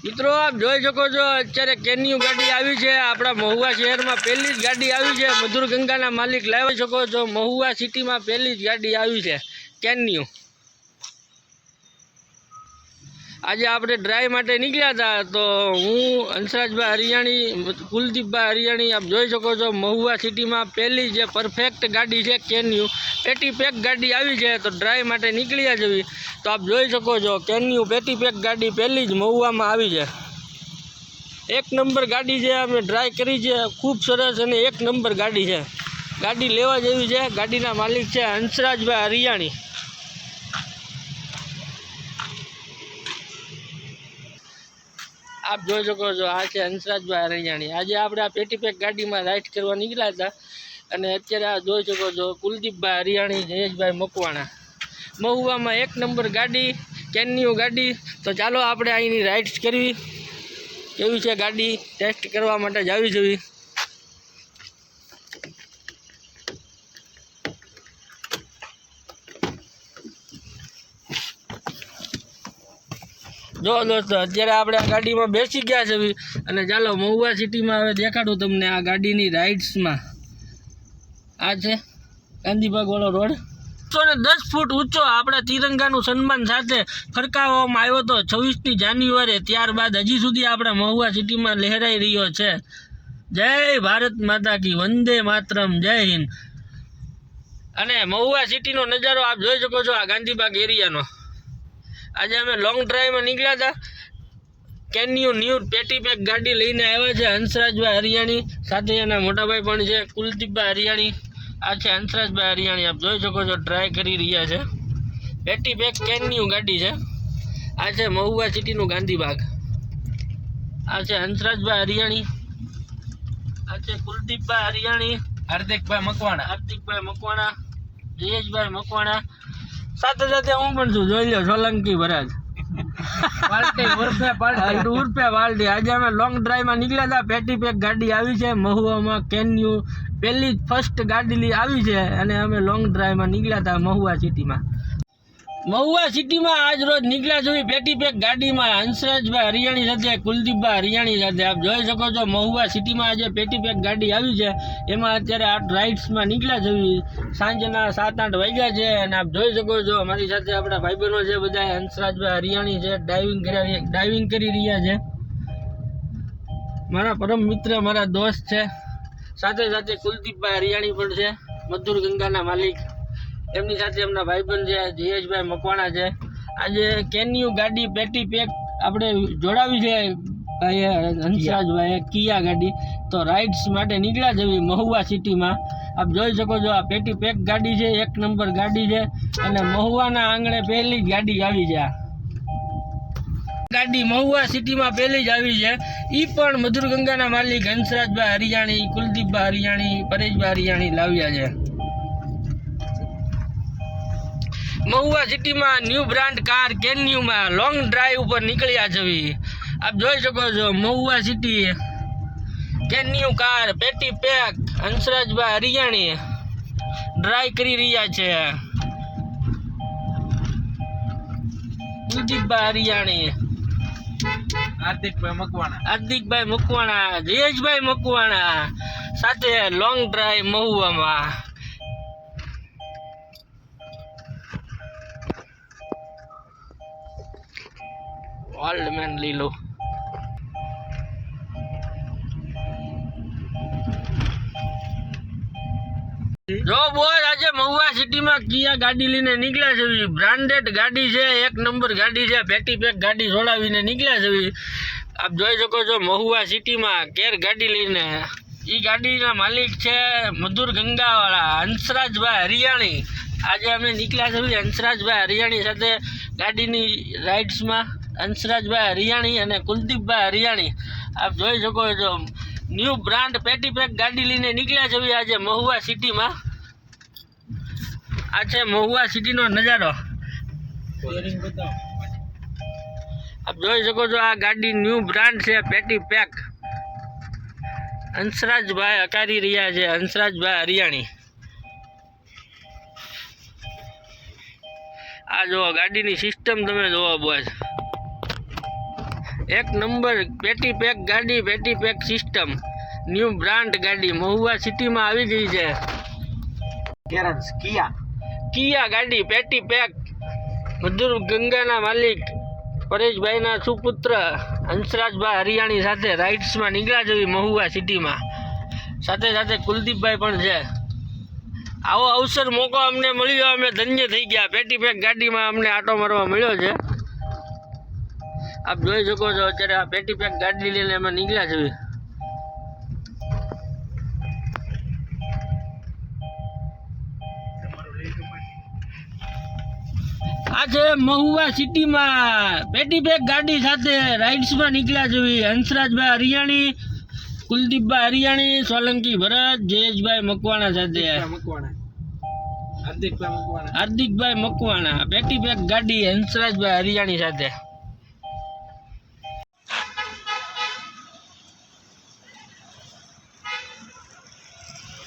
મિત્રો આપ જોઈ શકો છો અત્યારે કેન્યુ ગાડી આવી છે આપણા મહુવા શહેરમાં પહેલી જ ગાડી આવી છે મધુર ગંગાના માલિક લાવી શકો છો મહુવા સિટીમાં પહેલી જ ગાડી આવી છે કેન્યુ આજે આપણે ડ્રાઈવ માટે નીકળ્યા હતા તો હું હંસરાજભાઈ હરિયાણી કુલદીપભાઈ હરિયાણી આપ જોઈ શકો છો મહુવા સિટીમાં પહેલી જે પરફેક્ટ ગાડી છે કેન્યુ પેટી પેક ગાડી આવી છે તો ડ્રાઈવ માટે નીકળ્યા જવી તો આપ જોઈ શકો છો કેન્યુ પેટી પેક ગાડી પહેલી જ મહુવામાં આવી છે એક નંબર ગાડી છે અમે ડ્રાઈવ કરી છે ખૂબ સરસ અને એક નંબર ગાડી છે ગાડી લેવા જેવી છે ગાડીના માલિક છે હંસરાજભાઈ હરિયાણી આપ જોઈ શકો છો આ છે હંસરાજભાઈ હરિયાણી આજે આપણે આ પેટી પેક ગાડીમાં રાઈડ કરવા નીકળ્યા હતા અને અત્યારે આ જોઈ શકો છો કુલદીપભાઈ હરિયાણી જયેશભાઈ મકવાણા મહુવામાં એક નંબર ગાડી કેન્યુ ગાડી તો ચાલો આપણે અહીંની રાઈડ્સ કરવી કેવી છે ગાડી ટેસ્ટ કરવા માટે જ આવી જવી જો દોસ્તો અત્યારે આપણે આ ગાડીમાં બેસી ગયા છે અને ચાલો મહુવા સિટીમાં હવે દેખાડું તમને આ ગાડીની રાઇડ્સમાં આ છે ગાંધીબાગવાળો રોડ 110 ફૂટ ઊંચો આપણા તિરંગાનું સન્માન સાથે ફરકાવવામાં આવ્યો હતો 26મી જાન્યુઆરી ત્યારબાદ હજી સુધી આપણા મહુવા સિટીમાં લહેરાઈ રહ્યો છે જય ભારત માતા કી વંદે માતરમ જય હિન્દ અને મહુવા સિટીનો નજારો આપ જોઈ શકો છો આ ગાંધીબાગ એરિયાનો આજે અમે લોંગ ડ્રાઈવમાં નીકળ્યા હતા કેન્યુ ન્યૂ પેટી પેક ગાડી લઈને આવ્યા છે હંસરાજભાઈ હરિયાણી સાથે એના મોટાભાઈ પણ છે કુલદીપભાઈ હરિયાણી આ છે હંસરાજભાઈ હરિયાણી આપ જોઈ શકો છો ટ્રાય કરી રહ્યા છે પેટી પેક કેન્યુ ગાડી છે આ છે મહુવા સિટીનું ગાંધીબાગ આ છે હંસરાજભાઈ હરિયાણી આ છે કુલદીપભાઈ હરિયાણી હાર્દિકભાઈ મકવાણા જયેશભાઈ મકવાણા સાથે સાથે હું પણ છું જોઈ લો સોલંકી ભરાજ ઉર્ફે પાર્ટી આજે અમે લોંગ ડ્રાઈવમાં નીકળ્યા હતા પેટી પેક ગાડી આવી છે મહુવામાં કેન્યુ પહેલી ફર્સ્ટ ગાડી આવી છે અને અમે લોંગ ડ્રાઈવમાં નીકળ્યા હતા મહુવા સિટીમાં આજ રોજ નીકળ્યા જોઈએ પેટી પેક ગાડીમાં હંસરાજભાઈ હરિયાણી સાથે કુલદીપભાઈ હરિયાણી સાથે આપ જોઈ શકો છો મહુવા સિટીમાં આજે પેટી પેક ગાડી આવી છે એમાં અત્યારે આ રાઇડ્સમાં નીકળ્યા જોઈએ સાંજના 7-8 વાગ્યા છે અને આપ જોઈ શકો છો અમારી સાથે આપણા ભાઈબંધો છે બધા હંસરાજભાઈ હરિયાણી છે ડાઇવિંગ કરી રહ્યા છે મારા પરમ મિત્ર મારા દોસ્ત છે સાથે સાથે કુલદીપભાઈ હરિયાણી પણ છે મધુર ગંગાના માલિક એમની સાથે એમના ભાઈબંધ છે જયેશભાઈ મકવાણા છે આજે કેન્યુ ગાડી પેટી પેક આપણે જોડાવી છે હંસરાજભાઈ કિયા ગાડી તો રાઇડ્સ માટે નીકળ્યા જવી મહુવા સિટીમાં આપ જોઈ શકો છો આ પેટી પેક ગાડી છે એક નંબર ગાડી છે અને મહુવાના આંગણે પહેલી જ ગાડી આવી છે ગાડી મહુવા સિટીમાં પહેલી જ આવી છે એ પણ મધુર ગંગાના માલિક હંસરાજભાઈ હરિયાણી કુલદીપભાઈ હરિયાણી પરેશભાઈ હરિયાણી લાવ્યા છે મહુવા સિટીમાં ન્યૂ બ્રાન્ડ કાર કેન્યુમાં લોંગ ડ્રાઈવ ઉપર નીકળ્યા જવી આપ જોઈ શકો છો મહુવા સિટી કેન્યુ કાર પેટી પેક હંસરાજભાઈ હરિયાણી ડ્રાઈવ કરી રહ્યા છે કુલદીપભાઈ હરિયાણી હાર્દિકભાઈ મકવાણા જયેશભાઈ મકવાણા સાથે લોંગ ડ્રાઈવ મહુવામાં ઓલ્ડ મેન લીલો જો બોલ આજે મહુવા સિટીમાં કિયા ગાડી લઈને નીકળ્યા છે બ્રાન્ડેડ ગાડી છે એક નંબર ગાડી છે પેટી પેક ગાડી છોડાવીને નીકળ્યા છે આપ જોઈ શકો છો મહુવા સિટીમાં કેર ગાડી લઈને એ ગાડીના માલિક છે મધુર ગંગાવાળા હંસરાજભાઈ હરિયાણી આજે અમે નીકળ્યા છે હંસરાજભાઈ હરિયાણી સાથે ગાડીની રાઇડ્સમાં હંસરાજભાઈ હરિયાણી અને કુલદીપભાઈ હરિયાણી આપ જોઈ શકો છો ન્યૂ બ્રાન્ડ પેટી પેક ગાડી લઈને નીકળ્યા છે આજે મહુવા સિટીમાં આ છે મહુવા સિટીનો નજારો આપ જોઈ શકો છો આ ગાડી ન્યૂ બ્રાન્ડ છે પેટી પેક હંસરાજભાઈ હકારી રહ્યા છે હંસરાજભાઈ હરિયાણી આ જો ગાડીની સિસ્ટમ તમે જોવો બોસ એક નંબર પેટી પેક ગાડી, પેટી પેક સિસ્ટમ, ન્યૂ બ્રાન્ડ ગાડી મહુવા સિટીમાં આવી ગઈ છે. કિયા ગાડી પેટી પેક. મધુર ગંગાના માલિક પરેશભાઈના સુપુત્ર હંસરાજભાઈ હરિયાણી સાથે રાઇડ્સમાં નીકળ્યા છે મહુવા સિટીમાં. સાથે સાથે કુલદીપભાઈ પણ છે. આવો અવસર મોકો અમને મળ્યો, અમે ધન્ય થઈ ગયા. પેટી પેક ગાડીમાં અમને આટો મારવા મળ્યો છે. આપ જોઈ શકો છો અત્યારે આ પેટી પેક ગાડી લઈને અમે નીકળ્યા છીએ. આ છે મહુવા સિટીમાં પેટી પેક ગાડી સાથે રાઇડ્સમાં નીકળ્યા છે હંસરાજભાઈ હરિયાણી, કુલદીપભાઈ હરિયાણી, સોલંકી ભરત, જયેશભાઈ મકવાણા સાથે. હાર્દિકભાઈ મકવાણા પેટી પેક ગાડી હંસરાજભાઈ હરિયાણી સાથે.